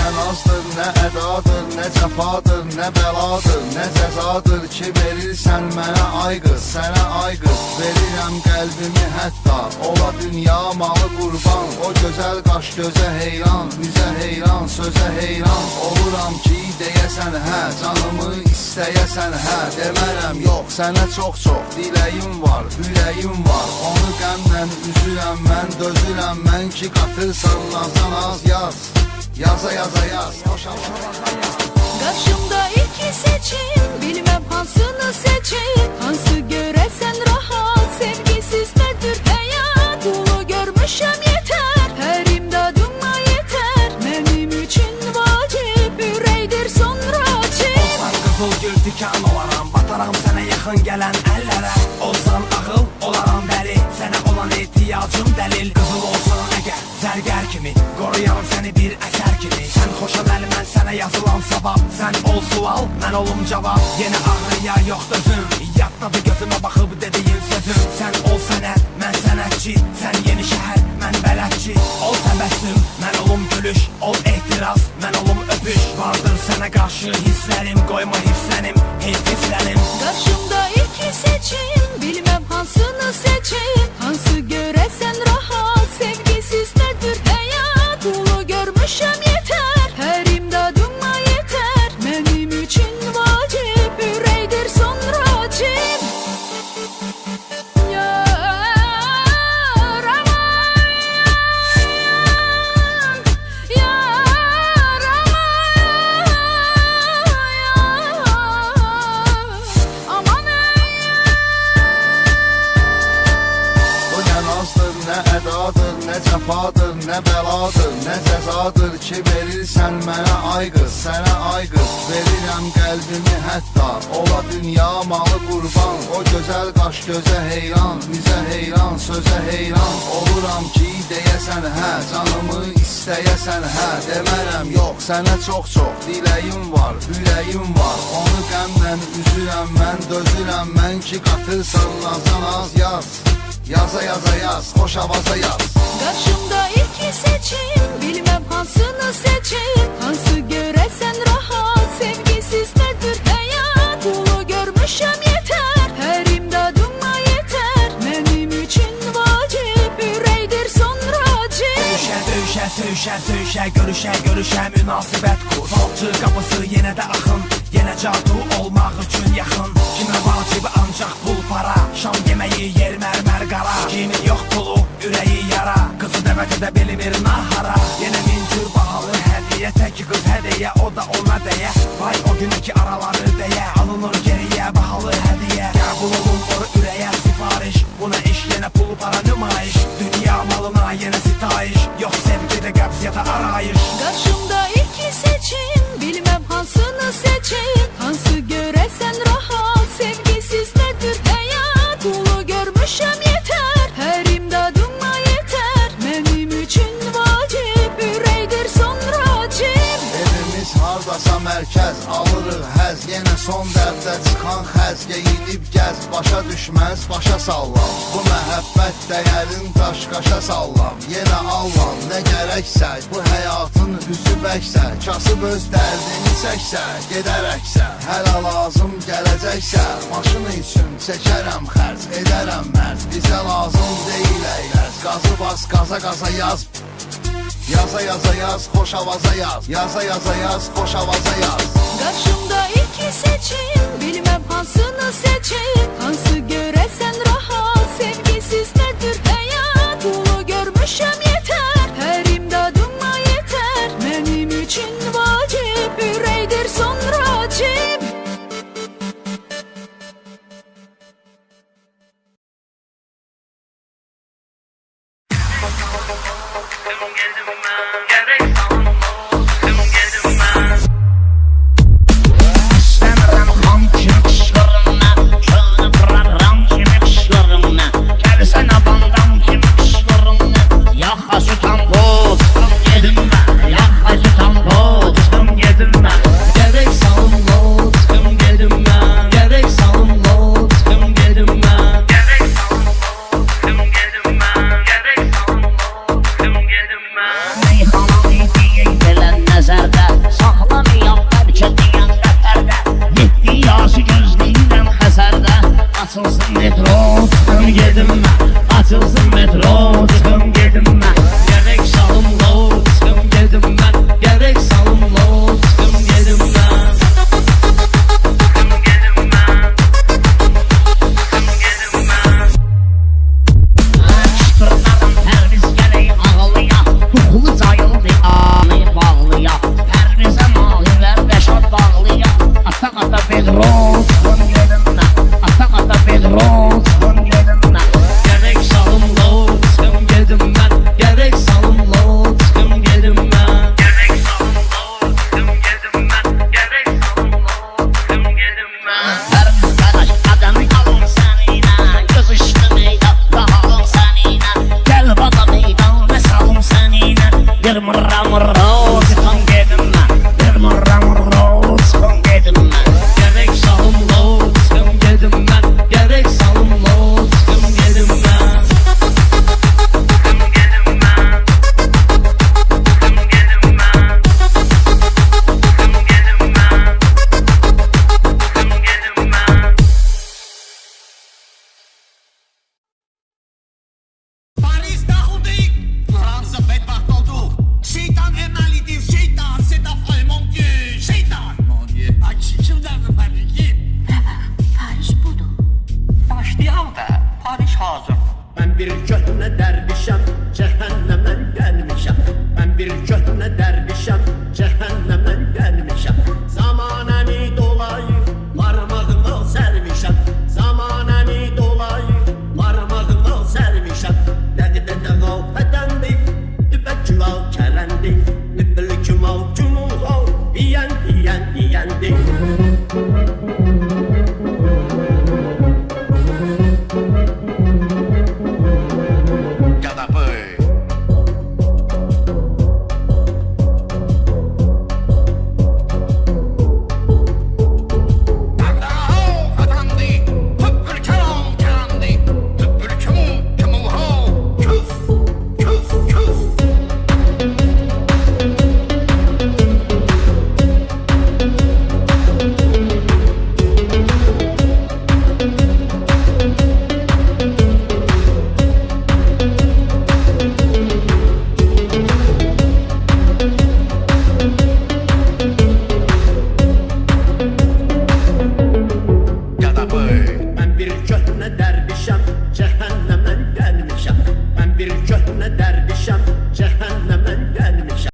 nə nazdır, nə ədadır, nə cəfadır, nə bəladır, nə cəzadır ki verirsən mənə ay qız, sənə ay qız. Verirəm qəlbimi hətta, ola dünya malı qurban. O gözəl qaş gözə heyran, üzə heyran, sözə heyran. Oluram ki deyəsən hə, canımı istəyəsən hə. Demərəm yox, sənə çox-çox diləyim var, ürəyim var. Onu qəmlə üzürəm mən, dözürəm mən ki qatırsan nazdan az yaz. Yaza yaza yaz. Qarşımda iki seçim, bilmem hansını seçim. Hansı görəsən rahat, sevgisiz nədir həyat. Qulu görmüşəm yetər, hər imdadıma yetər. Mənim üçün vacib, ürəkdir sonra cib. Olsan qızıl gül dikan olaram, bataram sənə yaxın gələn əllərə. Olsan ağıl, olaram dəli, sənə olan ehtiyacım dəlil. Qızıl olsan əgər, zərgər kimi, qoruyaram səni bir əsər kimi. Sən xoşam əli, mən sənə yazılan savab. Sən ol sual, mən olum cavab. Yeni ağrıya yox dözüm, yaddadır gözümə baxıb dediyin sözüm. Sən ol sənət, mən sənətçi, sən yeni şəhər, mən bələdçi. Ol təbəssüm, mən olum gülüş, ol ehtiras, mən olum öpüş. Vardır sənə qarşı hisslərim, qoyma hisslənim, heyf hisslənim. Qarşımda iki seçim, bilmem hansını seçim. Hansı görəsən rahat, sevgisiz nədir həyat. Qulu görmüşəm yetər, hər imdadıma yetər. Mənim üçün vacib, ürəkdir sonra cib. Yar aman, yar aman, aman. Bu nə nazdır, nə ədadır, nə cəfadır, nə bəladır, nə cəzadır ki verirsən mənə ay qız, sənə ay qız. Verirəm qəlbimi hətta, ola dünya malı qurban. O gözəl qaş gözə heyran, üzə heyran, sözə heyran. Oluram ki deyəsən hə, canımı istəyəsən hə. Demərəm yox, sənə çox-çox diləyim var, ürəyim var. Onu qəmlə üzürəm mən, dözürəm mən ki qatırsan nazdan az yaz. Yaza yaza yaz, xoş avaza yaz. Qarşımda iki seçim, bilmem hansını seçim. Hansı görəsən rahat, sevgisiz nədir həyat. Qulu görmüşəm yetər, hər imdadıma yetər. Mənim üçün vacib, ürəkdir sonra cib. Döyüşə, döyüşə, söyüşə, söyüşə, görüşə, görüşə, münasibət kur. Falçı qapısı yenə də axın, yenə cadu olmaq üçün yaxın. Kimə vacibi ancaq pul para, şam yeməyi yer mərmər qara. Kimi yox pulu, ürəyi yara, qızı dəvət edə bilmir nahara. Yenə min cür bahalı hədiyyə, tək qız hədiyyə, o da ona dəyə. Vay o günkü araları deyə, alınır geriyə bahalı hədiyyə. Qəbul olunur ürəyə sifariş, buna iş yenə pul para nümayiş. Dünya malına yenə sitayiş, yox sevgidə qəbz ya da arayış. Qarşımda iki seçim, bilmem hansını seçim. Hansı görəsən rahat, sevgisiz nədir həyat. Qulu görmüşəm yetər, hər imdadıma yetər. Mənim üçün vacib, ürəkdir sonra cib. Evimiz hardasa mərkəz, alırıq həz. Yenə son dərddə çıxan xəz. Geyinib gəz, başa düşməz, başa sallam. Bu məhəbbət dəyərin daş-qaşa sallam. Yenə allam, nə gərəksə, bu həyatın üzü bəksə. Kasıb öz dərdini çəksə, gedərəksə. Hələ lazım gələcəksə, maşını üçün çəkərəm xərc, edərəm mərc. Bizə lazım deyil əyləz, qazı bas, qaza qaza yaz. Yaza yaza yaz, xoş avaza yaz. Yaza yaza yaz, xoş avaza yaz. Qarşımda iki seçim, bilmem hansını seçim. Hansı görəsən rahat, sevgisiz nədir həyat. Qulu görmüşəm yetər, hər imdadıma yetər. Mənim üçün vacib, ürəkdir sonra cib. Meyxana deyil, belən nəzərdə yağmur